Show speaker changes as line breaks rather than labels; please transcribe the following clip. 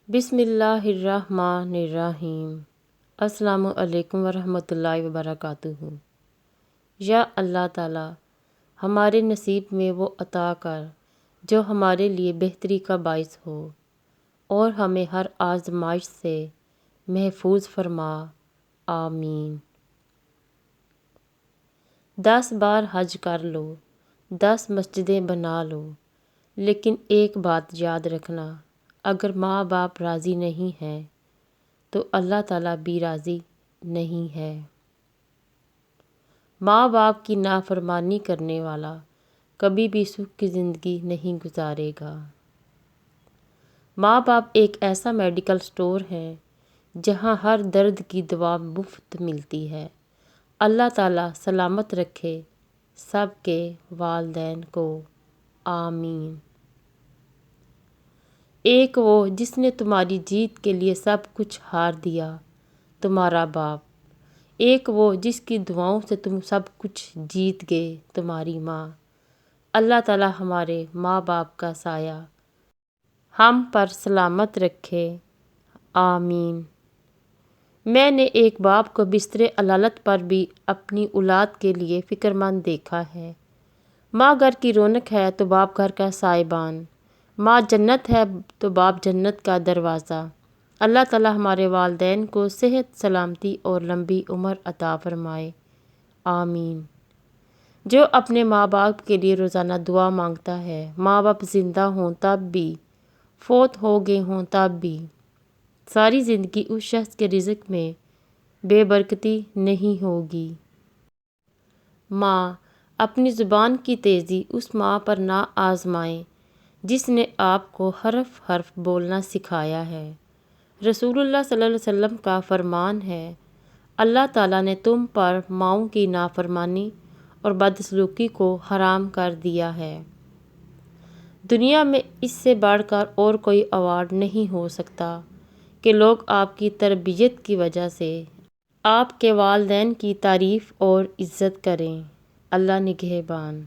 بسم اللہ الرحمن الرحیم۔ السلام علیکم ورحمۃ اللہ وبرکاتہ۔ یا اللہ تعالیٰ ہمارے نصیب میں وہ عطا کر جو ہمارے لیے بہتری کا باعث ہو اور ہمیں ہر آزمائش سے محفوظ فرما، آمین۔ 10 بار حج کر لو، 10 مسجدیں بنا لو، لیکن ایک بات یاد رکھنا، اگر ماں باپ راضی نہیں ہیں تو اللہ تعالیٰ بھی راضی نہیں ہے۔ ماں باپ کی نافرمانی کرنے والا کبھی بھی سکھ کی زندگی نہیں گزارے گا۔ ماں باپ ایک ایسا میڈیکل سٹور ہے جہاں ہر درد کی دوا مفت ملتی ہے۔ اللہ تعالیٰ سلامت رکھے سب کے والدین کو، آمین۔ ایک وہ جس نے تمہاری جیت کے لیے سب کچھ ہار دیا، تمہارا باپ۔ ایک وہ جس کی دعاؤں سے تم سب کچھ جیت گئے، تمہاری ماں۔ اللہ تعالیٰ ہمارے ماں باپ کا سایہ ہم پر سلامت رکھے، آمین۔ میں نے ایک باپ کو بستر علالت پر بھی اپنی اولاد کے لیے فکر مند دیکھا ہے۔ ماں گھر کی رونق ہے تو باپ گھر کا سائبان، ماں جنت ہے تو باپ جنت کا دروازہ۔ اللہ تعالیٰ ہمارے والدین کو صحت، سلامتی اور لمبی عمر عطا فرمائے، آمین۔ جو اپنے ماں باپ کے لیے روزانہ دعا مانگتا ہے، ماں باپ زندہ ہوں تب بھی، فوت ہو گئے ہوں تب بھی، ساری زندگی اس شخص کے رزق میں بے برکتی نہیں ہوگی۔ ماں، اپنی زبان کی تیزی اس ماں پر نہ آزمائیں جس نے آپ کو حرف حرف بولنا سکھایا ہے۔ رسول اللہ صلی اللہ علیہ وسلم کا فرمان ہے، اللہ تعالیٰ نے تم پر ماؤں کی نافرمانی اور بدسلوکی کو حرام کر دیا ہے۔ دنیا میں اس سے بڑھ کر اور کوئی ایوارڈ نہیں ہو سکتا کہ لوگ آپ کی تربیت کی وجہ سے آپ کے والدین کی تعریف اور عزت کریں۔ اللہ نگہبان۔